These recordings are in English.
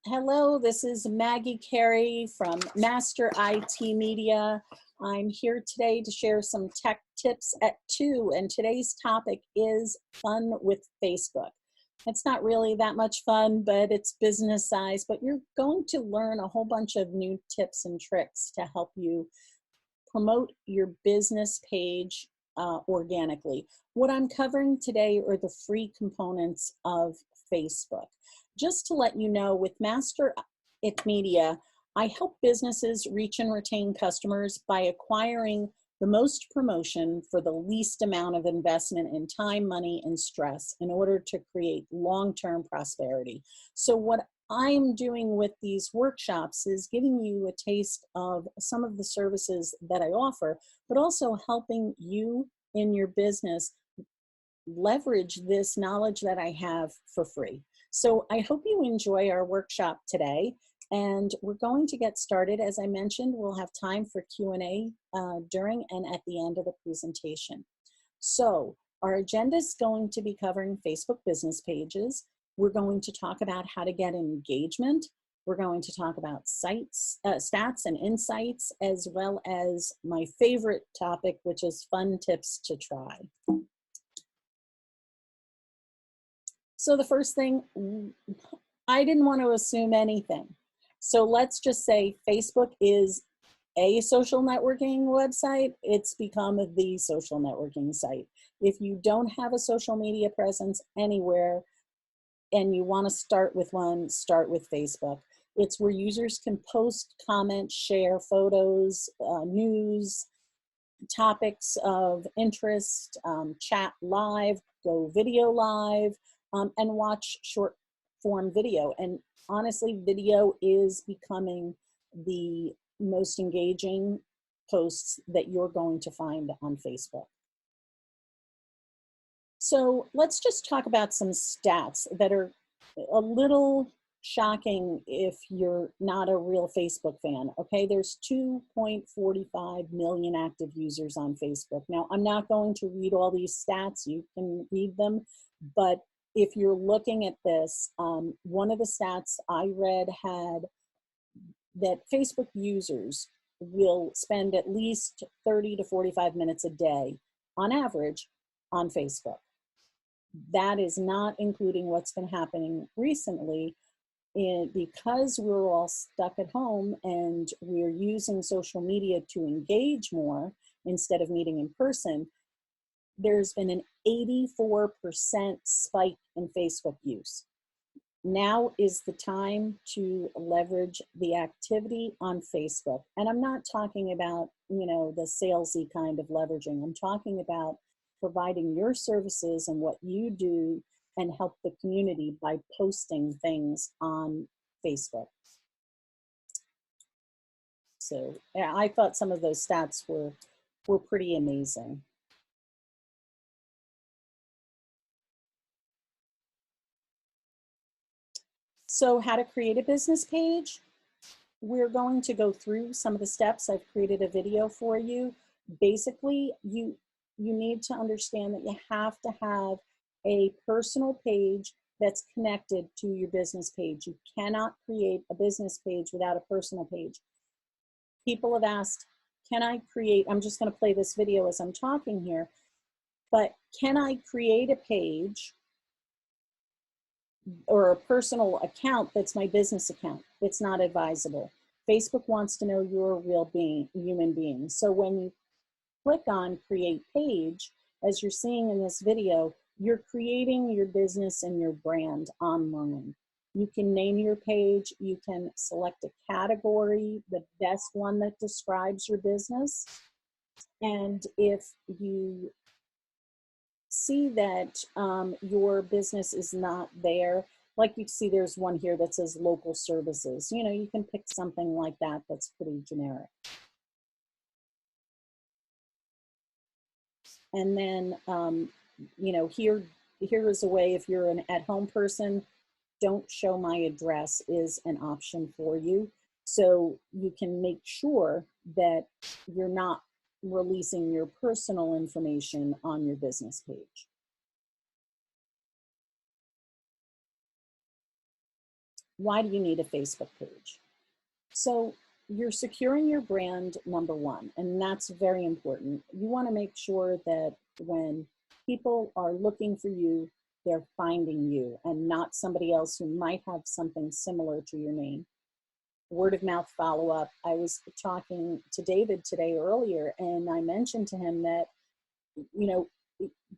Hello, this is Maggie Carey from Master IT Media. I'm here today to share some tech tips at 2, and today's topic is fun with Facebook. It's not really that much fun, but it's business size, but you're going to learn a whole bunch of new tips and tricks to help you promote your business page organically. What I'm covering today are the free components of Facebook. Just to let you know, with Master It Media, I help businesses reach and retain customers by acquiring the most promotion for the least amount of investment in time, money, and stress in order to create long-term prosperity. So what I'm doing with these workshops is giving you a taste of some of the services that I offer, but also helping you in your business leverage this knowledge that I have for free. So I hope you enjoy our workshop today, and we're going to get started. As I mentioned, we'll have time for Q&A during and at the end of the presentation. So our agenda is going to be covering Facebook business pages. We're going to talk about how to get engagement. We're going to talk about sites, stats and insights, as well as my favorite topic, which is fun tips to try. So the first thing, I didn't want to assume anything. So let's just say Facebook is a social networking website. It's become the social networking site. If you don't have a social media presence anywhere and you want to start with one, start with Facebook. It's where users can post, comment, share photos, news, topics of interest, chat live, go video live, and watch short form video. And honestly, video is becoming the most engaging posts that you're going to find on Facebook. So let's just talk about some stats that are a little shocking if you're not a real Facebook fan. Okay, there's 2.45 million active users on Facebook. Now, I'm not going to read all these stats. You can read them, but if you're looking at this, one of the stats I read had that Facebook users will spend at least 30 to 45 minutes a day on average on Facebook. That is not including what's been happening recently. Because we're all stuck at home and we're using social media to engage more instead of meeting in person, there's been an 84% spike in Facebook use. Now is the time to leverage the activity on Facebook. And I'm not talking about, the salesy kind of leveraging. I'm talking about providing your services and what you do and help the community by posting things on Facebook. So yeah, I thought some of those stats were pretty amazing. So how to create a business page? We're going to go through some of the steps. I've created a video for you. Basically, you need to understand that you have to have a personal page that's connected to your business page. You cannot create a business page without a personal page. People have asked, can I create, I'm just going to play this video as I'm talking here, but can I create a page or a personal account that's my business account? It's not advisable. Facebook wants to know you're a real human being. So when you click on create page, as you're seeing in this video, you're creating your business and your brand online. You can name your page, you can select a category, the best one that describes your business. And if you see that your business is not there, like you see there's one here that says local services, you can pick something like that that's pretty generic. And then, here is a way, if you're an at-home person, don't show my address is an option for you. So you can make sure that you're not releasing your personal information on your business page. why do you need a Facebook page? So you're securing your brand, number one, and that's very important. You want to make sure that when people are looking for you, they're finding you and not somebody else who might have something similar to your name. Word of mouth follow-up. I was talking to David today earlier, and I mentioned to him that, you know,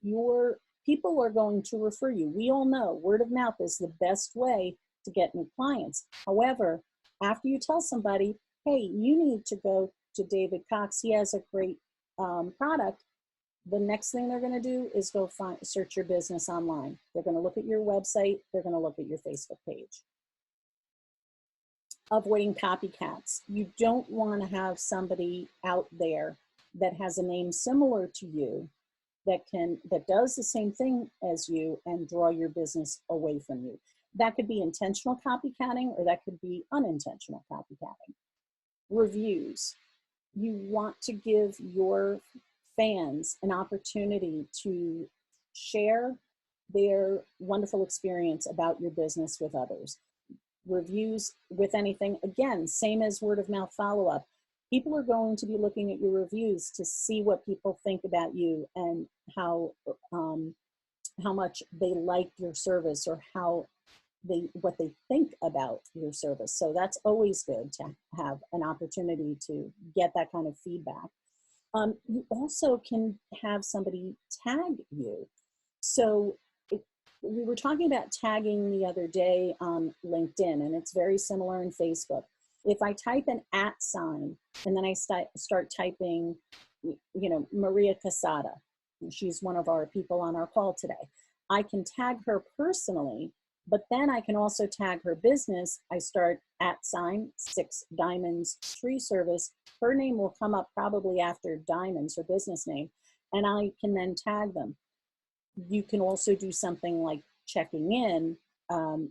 your people are going to refer you. We all know word of mouth is the best way to get new clients. However, after you tell somebody, hey, you need to go to David Cox, he has a great product, the next thing they're going to do is go search your business online. They're going to look at your website. They're going to look at your Facebook page. Avoiding copycats. You don't want to have somebody out there that has a name similar to you that does the same thing as you and draw your business away from you. That could be intentional copycatting, or that could be unintentional copycatting. Reviews. You want to give your fans an opportunity to share their wonderful experience about your business with others. Reviews with anything, again, same as word of mouth follow-up. People are going to be looking at your reviews to see what people think about you and how much they like your service, or what they think about your service. So that's always good to have an opportunity to get that kind of feedback. You also can have somebody tag you. So we were talking about tagging the other day on LinkedIn, and it's very similar in Facebook. If I type an @ sign and then I start typing, you know, Maria Casada, she's one of our people on our call today, I can tag her personally, but then I can also tag her business. I start @ 6 Diamonds Tree Service. Her name will come up probably after Diamonds, her business name, and I can then tag them. You can also do something like checking in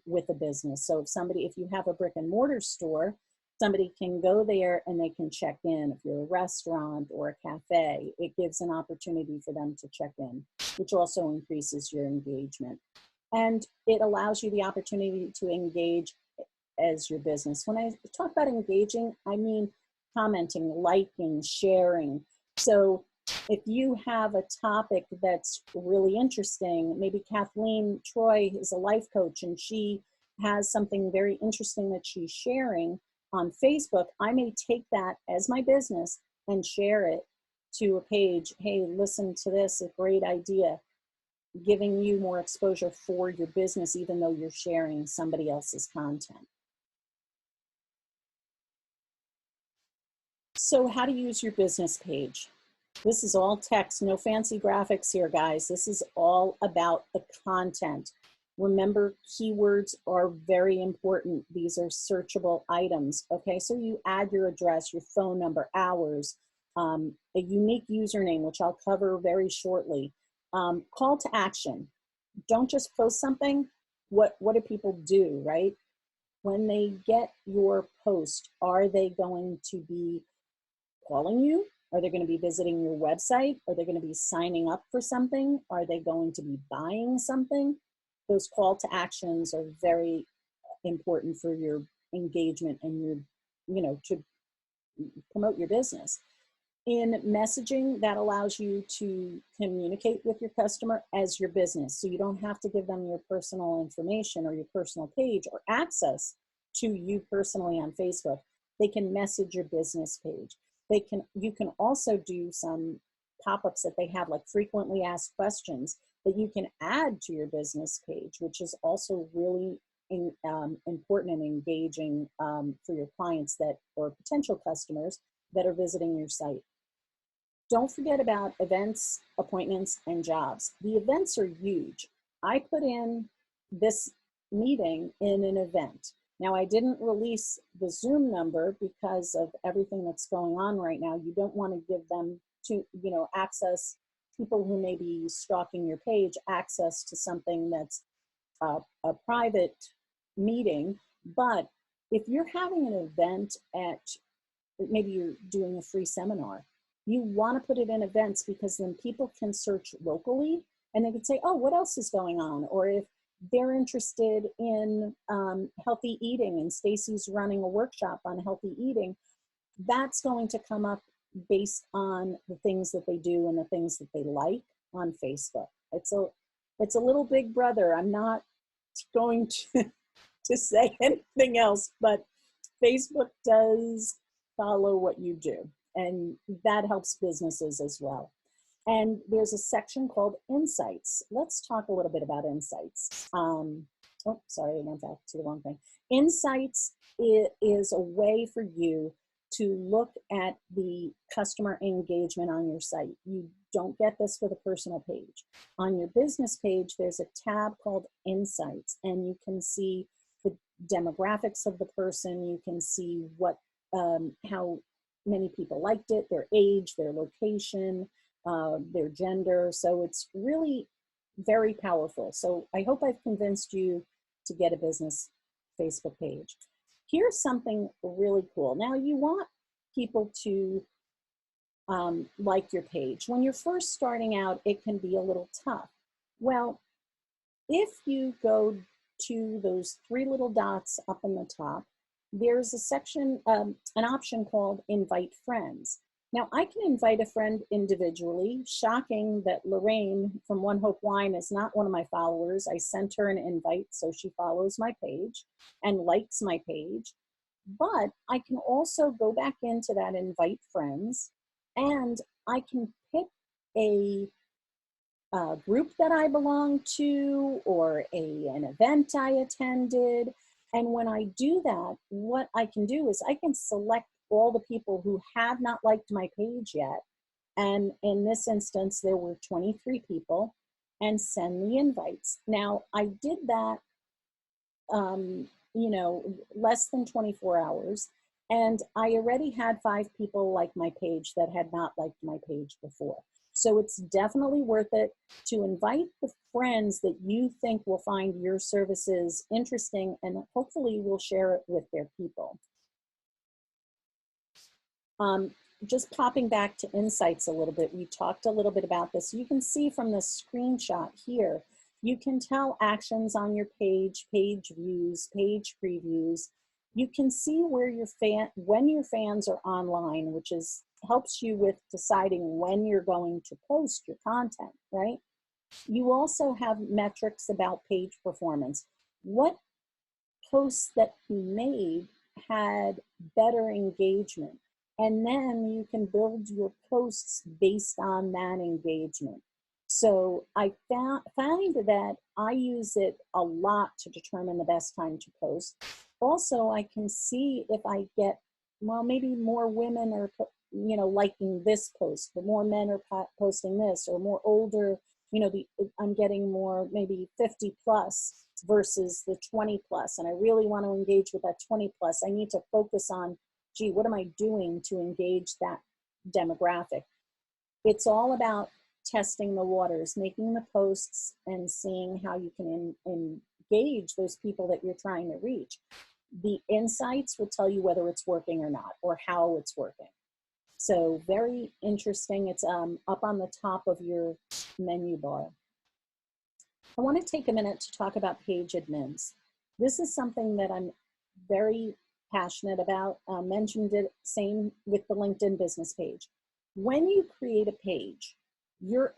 with a business. So if you have a brick and mortar store, somebody can go there and they can check in. If you're a restaurant or a cafe, it gives an opportunity for them to check in, which also increases your engagement. And it allows you the opportunity to engage as your business. When I talk about engaging, I mean commenting, liking, sharing. So if you have a topic that's really interesting, maybe Kathleen Troy is a life coach and she has something very interesting that she's sharing on Facebook, I may take that as my business and share it to a page. Hey, listen to this, a great idea, giving you more exposure for your business, even though you're sharing somebody else's content. So how to use your business page. This is all text, no fancy graphics here, guys. This is all about the content. Remember, keywords are very important. These are searchable items, okay? So you add your address, your phone number, hours, a unique username, which I'll cover very shortly. Call to action. Don't just post something. What do people do, right? When they get your post, are they going to be calling you? Are they going to be visiting your website? Are they going to be signing up for something? Are they going to be buying something? Those call to actions are very important for your engagement and your, you know, to promote your business. In messaging, that allows you to communicate with your customer as your business. So you don't have to give them your personal information or your personal page or access to you personally on Facebook. They can message your business page. You can also do some pop-ups that they have, like frequently asked questions that you can add to your business page, which is also really important and engaging for your clients or potential customers that are visiting your site. Don't forget about events, appointments, and jobs. The events are huge. I put in this meeting in an event. Now, I didn't release the Zoom number because of everything that's going on right now. You don't want to give them access, people who may be stalking your page, access to something that's a private meeting. But if you're having an event maybe you're doing a free seminar, you want to put it in events because then people can search locally and they can say, oh, what else is going on? Or if they're interested in healthy eating, and Stacy's running a workshop on healthy eating, that's going to come up based on the things that they do and the things that they like on Facebook. It's a little big brother. I'm not going to say anything else, but Facebook does follow what you do, and that helps businesses as well. And there's a section called Insights. Let's talk a little bit about Insights. Oh, sorry, I went back to the wrong thing. Insights is a way for you to look at the customer engagement on your site. You don't get this for the personal page. On your business page, there's a tab called Insights, and you can see the demographics of the person. You can see what, how many people liked it, their age, their location, their gender. So it's really very powerful. So I hope I've convinced you to get a business Facebook page. Here's something really cool. Now, you want people to like your page. When you're first starting out, it can be a little tough. Well, if you go to those three little dots up in the top, there's a section, an option called Invite Friends. Now, I can invite a friend individually. Shocking that Lorraine from One Hope Wine is not one of my followers. I sent her an invite, so she follows my page and likes my page. But I can also go back into that Invite Friends, and I can pick a group that I belong to, or an event I attended. And when I do that, what I can do is I can select all the people who have not liked my page yet. And in this instance, there were 23 people, and send the invites. Now, I did that, you know, less than 24 hours. And I already had 5 people like my page that had not liked my page before. So it's definitely worth it to invite the friends that you think will find your services interesting, and hopefully will share it with their people. Just popping back to Insights a little bit, we talked a little bit about this. You can see from this screenshot here, you can tell actions on your page, page views, page previews. You can see where when your fans are online, which helps you with deciding when you're going to post your content, right? You also have metrics about page performance. What posts that you made had better engagement? And then you can build your posts based on that engagement. So I find that I use it a lot to determine the best time to post. Also, I can see if I get, well, maybe more women are, you know, liking this post, but more men are posting this, or more older, you know, I'm getting more maybe 50 plus versus the 20 plus, and I really want to engage with that 20 plus. I need to focus on, gee, what am I doing to engage that demographic? It's all about testing the waters, making the posts, and seeing how you can engage those people that you're trying to reach. The insights will tell you whether it's working or not, or how it's working. So very interesting. It's up on the top of your menu bar. I want to take a minute to talk about page admins. This is something that I'm very passionate about. Mentioned it, same with the LinkedIn business page. When you create a page, you're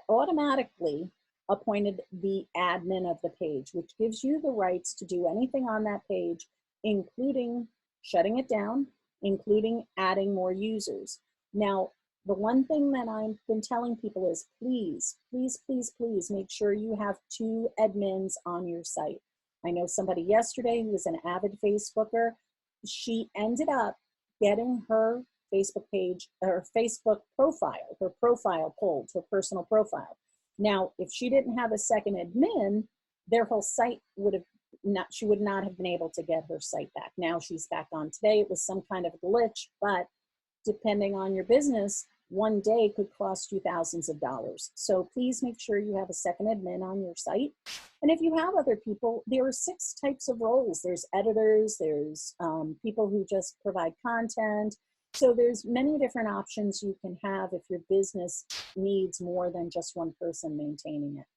automatically appointed the admin of the page, which gives you the rights to do anything on that page, including shutting it down, including adding more users. Now, the one thing that I've been telling people is please, please, please, please make sure you have 2 admins on your site. I know somebody yesterday who was an avid Facebooker. She ended up getting her Facebook page, or Facebook profile, her profile pulled, her personal profile. Now, if she didn't have a second admin, their whole site would have not, she would not have been able to get her site back. Now she's back on today. It was some kind of glitch, but depending on your business, one day could cost you thousands of dollars. So please make sure you have a second admin on your site. And if you have other people, there are 6 types of roles. There's editors, there's people who just provide content. So there's many different options you can have if your business needs more than just one person maintaining it.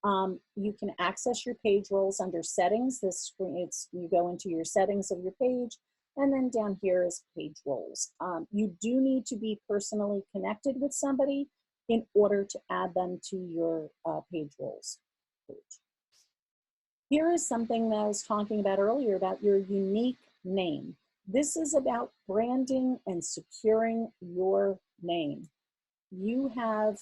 You can access your page roles under settings. This screen, you go into your settings of your page, and then down here is page roles. You do need to be personally connected with somebody in order to add them to your page roles page. Here is something that I was talking about earlier about your unique name. This is about branding and securing your name. You have,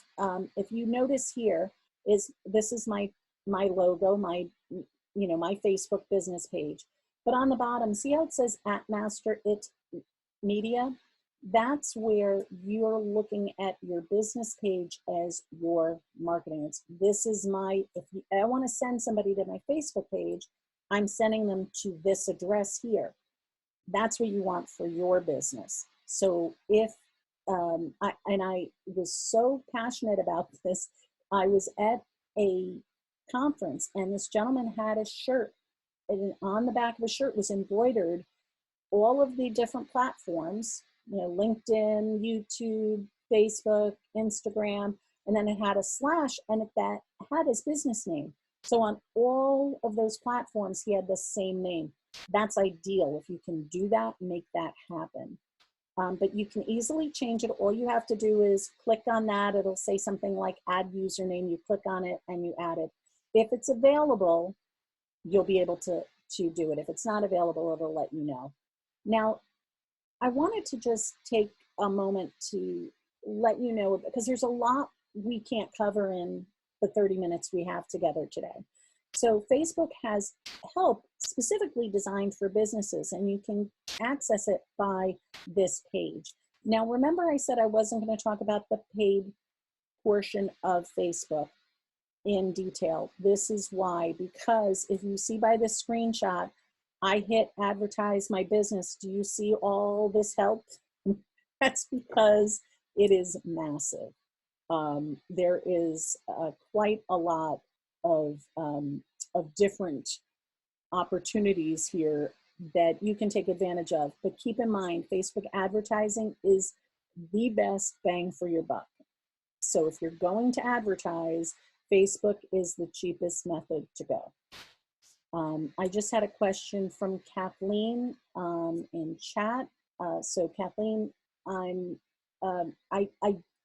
if you notice here, this is my logo, my Facebook business page. But on the bottom, see how it says @MasterIt.media? That's where you're looking at your business page as your marketing. This is if I want to send somebody to my Facebook page, I'm sending them to this address here. That's what you want for your business. So if I was so passionate about this, I was at a conference and this gentleman had a shirt, and on the back of the shirt was embroidered all of the different platforms, LinkedIn, YouTube, Facebook, Instagram, and then it had a slash, and that had his business name. So on all of those platforms, he had the same name. That's ideal. If you can do that, make that happen. But you can easily change it. All you have to do is click on that. It'll say something like add username. You click on it and you add it. If it's available, you'll be able to do it. If it's not available, it'll let you know. Now, I wanted to just take a moment to let you know, because there's a lot we can't cover in the 30 minutes we have together today. So Facebook has help specifically designed for businesses, and you can access it by this page. Now, remember I said I wasn't going to talk about the paid portion of Facebook in detail. This is why, because if you see by this screenshot, I hit advertise my business. Do you see all this help? That's because it is massive. There is quite a lot of different opportunities here that you can take advantage of. But keep in mind, Facebook advertising is the best bang for your buck. So if you're going to advertise, Facebook is the cheapest method to go. I just had a question from Kathleen in chat. So Kathleen, I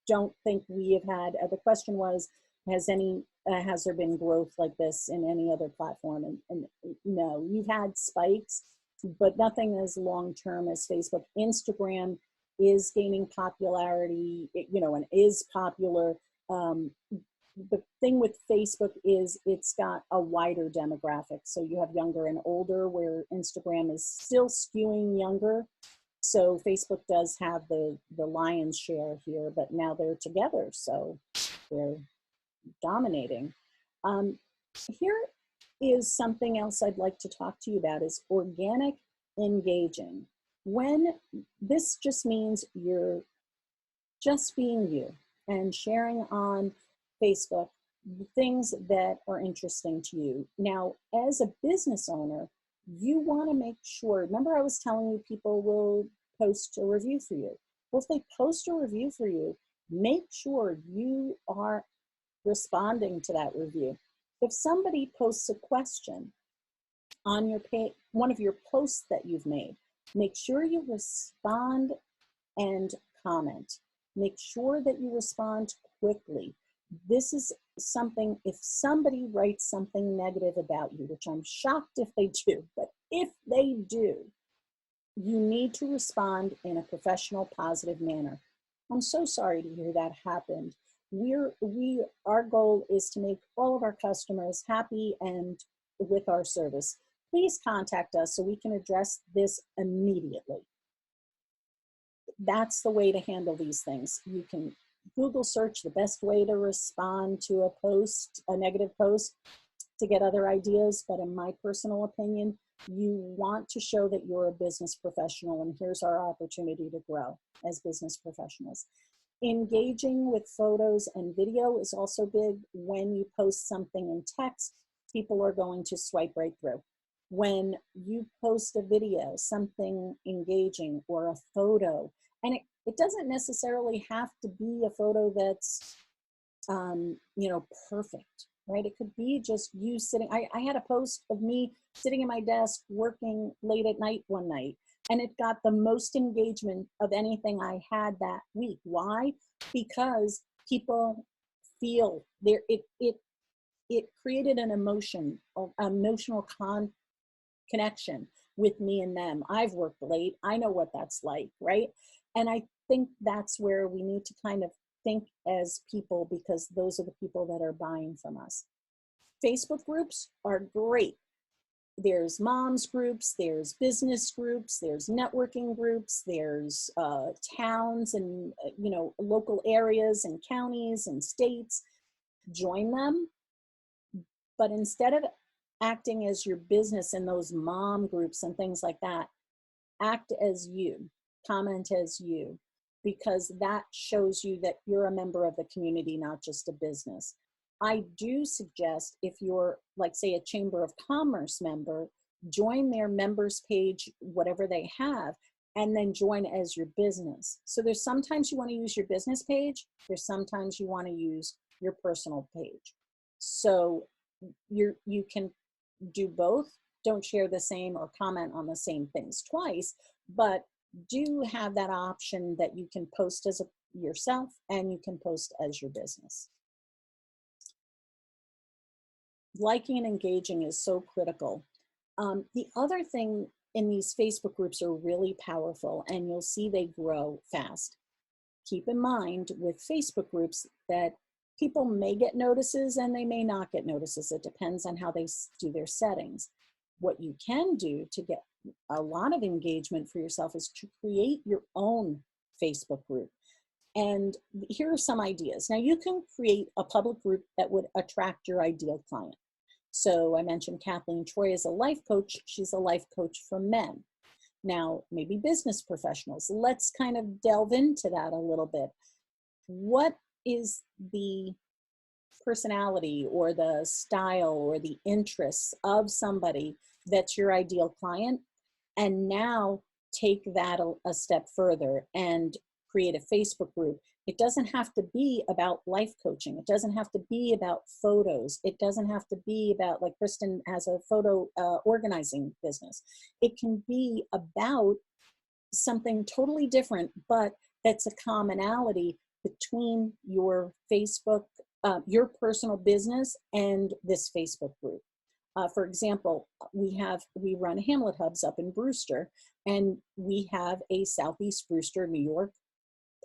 don't think we have had, the question was, has there been growth like this in any other platform? And no, you've had spikes, but nothing as long-term as Facebook. Instagram is gaining popularity, and is popular. The thing with Facebook is it's got a wider demographic. So you have younger and older, where Instagram is still skewing younger. So Facebook does have the lion's share here, but now they're together, so they're dominating. Here is something else I'd like to talk to you about, is organic engaging. When this just means you're just being you and sharing on Facebook the things that are interesting to you. Now, as a business owner, you want to make sure, remember I was telling you people will post a review for you. Well, if they post a review for you, make sure you are responding to that review. If somebody posts a question on your page, one of your posts that you've made, make sure you respond and comment. Make sure that you respond quickly. This is something, if somebody writes something negative about you, which I'm shocked if they do, but if they do, you need to respond in a professional, positive manner. I'm so sorry to hear that happened. Our goal is to make all of our customers happy and with our service. Please contact us so we can address this immediately. That's the way to handle these things. You can Google search the best way to respond to a post, a negative post, to get other ideas, but in my personal opinion, you want to show that you're a business professional, and here's our opportunity to grow as business professionals. Engaging with photos and video is also big. When you post something in text, people are going to swipe right through. When you post a video, something engaging, or a photo, and it doesn't necessarily have to be a photo that's, perfect. right? It could be just you sitting. I had a post of me sitting at my desk working late at night one night, and it got the most engagement of anything I had that week. Why? Because people feel there. It created an emotional connection with me and them. I've worked late. I know what that's like, right? And I think that's where we need to kind of think as people, because those are the people that are buying from us. Facebook groups are great. There's moms groups, there's business groups, there's networking groups, there's towns and local areas and counties and states. Join them, but instead of acting as your business in those mom groups and things like that, act as you, comment as you, because that shows you that you're a member of the community, not just a business. I do suggest, if you're, like, say, a Chamber of Commerce member, join their members page, whatever they have, and then join as your business. So there's sometimes you want to use your business page, there's sometimes you want to use your personal page. So you can do both. Don't share the same or comment on the same things twice, but do have that option that you can post as yourself and you can post as your business. Liking and engaging is so critical. The other thing in these Facebook groups are really powerful, and you'll see they grow fast. Keep in mind with Facebook groups that people may get notices and they may not get notices. It depends on how they do their settings. What you can do to get a lot of engagement for yourself is to create your own Facebook group. And here are some ideas. Now, you can create a public group that would attract your ideal client. So I mentioned Kathleen Troy is a life coach. She's a life coach for men. Now, maybe business professionals. Let's kind of delve into that a little bit. What is the personality or the style or the interests of somebody that's your ideal client? And now take that a step further and create a Facebook group. It doesn't have to be about life coaching. It doesn't have to be about photos. It doesn't have to be about, like Kristen has a photo organizing business. It can be about something totally different, but that's a commonality between your Facebook, your personal business and this Facebook group. For example, we run Hamlet Hubs up in Brewster, and we have a Southeast Brewster, New York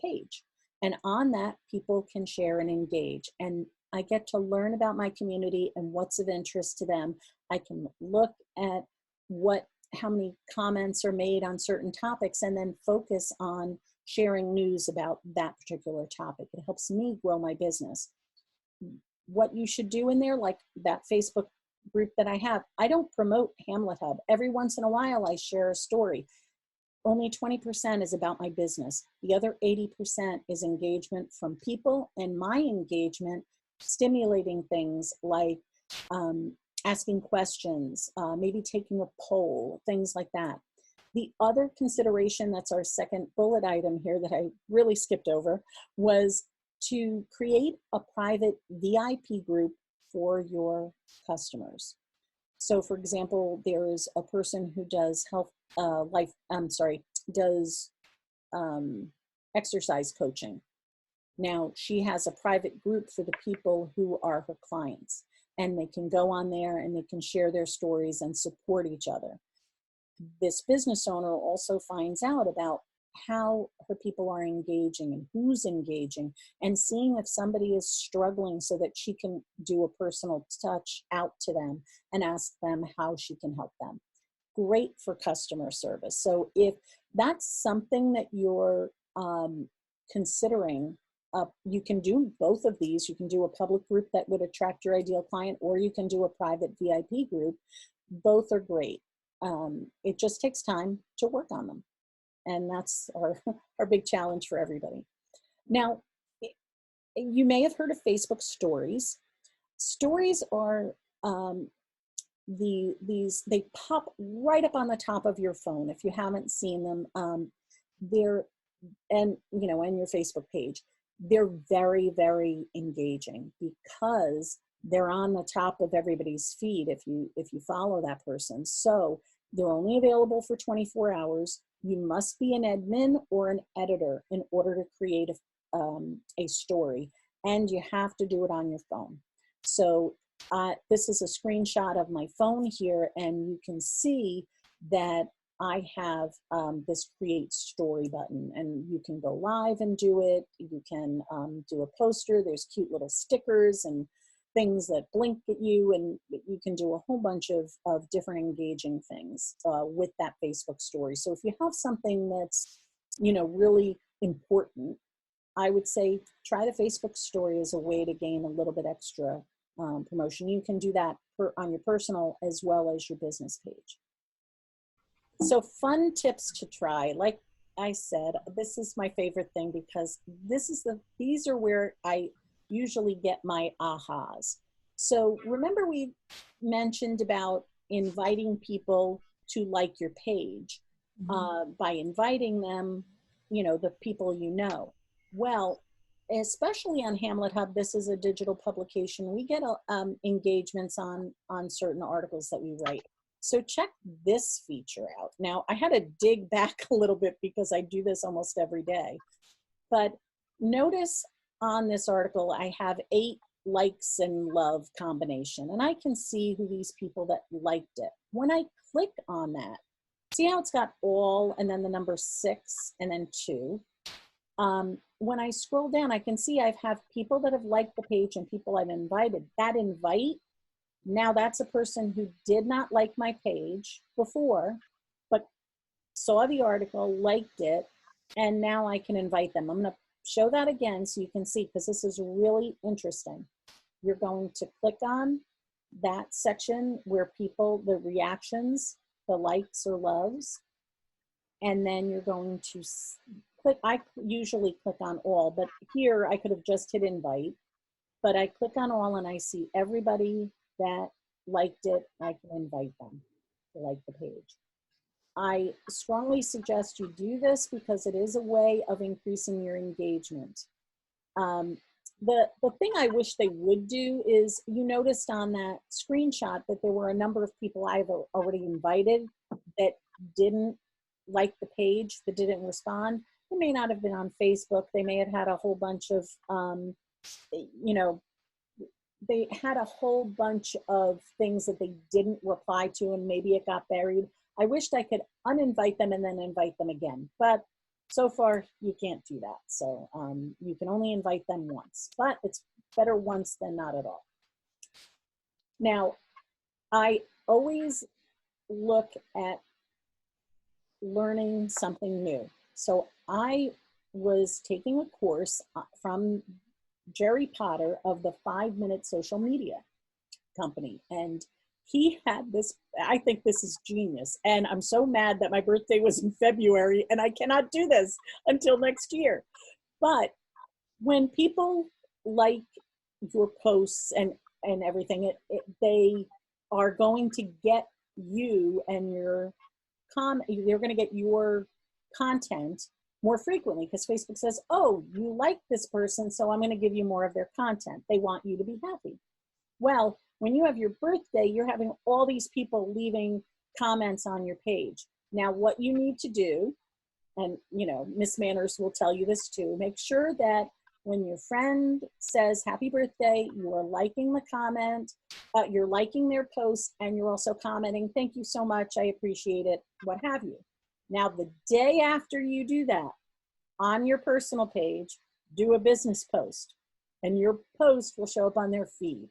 page. And on that, people can share and engage. And I get to learn about my community and what's of interest to them. I can look at how many comments are made on certain topics and then focus on sharing news about that particular topic. It helps me grow my business. What you should do in there, like that Facebook group that I have, I don't promote Hamlet Hub. Every once in a while, I share a story. Only 20% is about my business. The other 80% is engagement from people, and my engagement stimulating things like asking questions, maybe taking a poll, things like that. The other consideration, that's our second bullet item here that I really skipped over, was to create a private VIP group for your customers. So for example, there is a person who does exercise coaching. Now, she has a private group for the people who are her clients, and they can go on there and they can share their stories and support each other. This business owner also finds out about how her people are engaging and who's engaging, and seeing if somebody is struggling so that she can do a personal touch out to them and ask them how she can help them. Great for customer service. So if that's something that you're considering, you can do both of these. You can do a public group that would attract your ideal client, or you can do a private VIP group. Both are great. It just takes time to work on them. And that's our big challenge for everybody. Now, you may have heard of Facebook stories. Stories are they pop right up on the top of your phone if you haven't seen them. And your Facebook page. They're very, very engaging because they're on the top of everybody's feed if you follow that person. So they're only available for 24 hours. You must be an admin or an editor in order to create a story, and you have to do it on your phone. So this is a screenshot of my phone here, and you can see that I have this create story button, and you can go live and do it. You can do a poster. There's cute little stickers and things that blink at you, and you can do a whole bunch of different engaging things with that Facebook story. So if you have something that's, really important, I would say try the Facebook story as a way to gain a little bit extra promotion. You can do that on your personal as well as your business page. So fun tips to try. Like I said, this is my favorite thing because these are where I usually get my ahas. So remember we mentioned about inviting people to like your page by inviting them, the people you know. Well, especially on Hamlet Hub, this is a digital publication. We get engagements on certain articles that we write. So check this feature out. Now, I had to dig back a little bit because I do this almost every day. But notice on this article, I have 8 likes and love combination. And I can see who these people that liked it. When I click on that, see how it's got all and then the number 6 and then 2. When I scroll down, I can see I have people that have liked the page and people I've invited. That invite, now that's a person who did not like my page before, but saw the article, liked it, and now I can invite them. I'm going to show that again so you can see, because this is really interesting. You're going to click on that section where the reactions, the likes or loves, and then you're going to click. I usually click on all, but here I could have just hit invite, but I click on all and I see everybody that liked it. I can invite them to like the page. I strongly suggest you do this because it is a way of increasing your engagement. The thing I wish they would do is, you noticed on that screenshot that there were a number of people I've already invited that didn't like the page, that didn't respond. They may not have been on Facebook. They may have had a whole bunch of, they had a whole bunch of things that they didn't reply to, and maybe it got buried. I wished I could uninvite them and then invite them again, but so far you can't do that. So you can only invite them once, but it's better once than not at all. Now, I always look at learning something new. So I was taking a course from Jerry Potter of the 5-Minute Social Media Company, and he had this. I think this is genius, and I'm so mad that my birthday was in February and I cannot do this until next year. But when people like your posts and everything, they are going to get you and your they're going to get your content more frequently, because Facebook says, oh, you like this person, so I'm going to give you more of their content. They want you to be happy. Well, when you have your birthday, you're having all these people leaving comments on your page. Now, what you need to do, and Miss Manners will tell you this too, make sure that when your friend says happy birthday, you are liking the comment, you're liking their post, and you're also commenting, thank you so much, I appreciate it, what have you. Now, the day after you do that, on your personal page, do a business post, and your post will show up on their feed.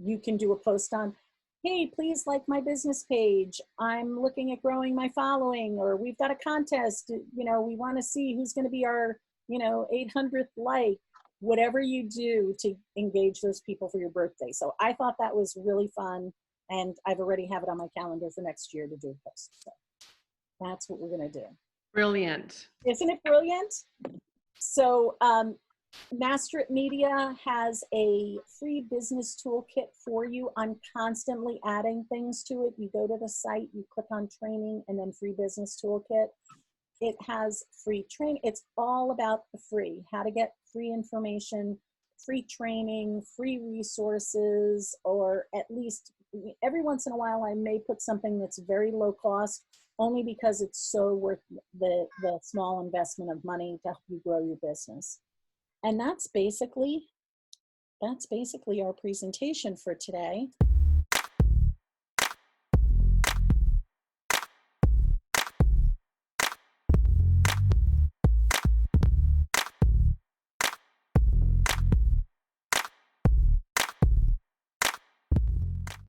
You can do a post on, hey, please like my business page. I'm looking at growing my following, or we've got a contest. We want to see who's going to be our, 800th like, whatever you do to engage those people for your birthday. So I thought that was really fun, and I've already have it on my calendar for next year to do a post. So that's what we're going to do. Brilliant. Isn't it brilliant? So Master It Media has a free business toolkit for you. I'm constantly adding things to it. You go to the site, you click on training, and then free business toolkit. It has free training. It's all about the free, how to get free information free training, free resources, or at least every once in a while I may put something that's very low cost, only because it's so worth the small investment of money to help you grow your business. And that's basically our presentation for today.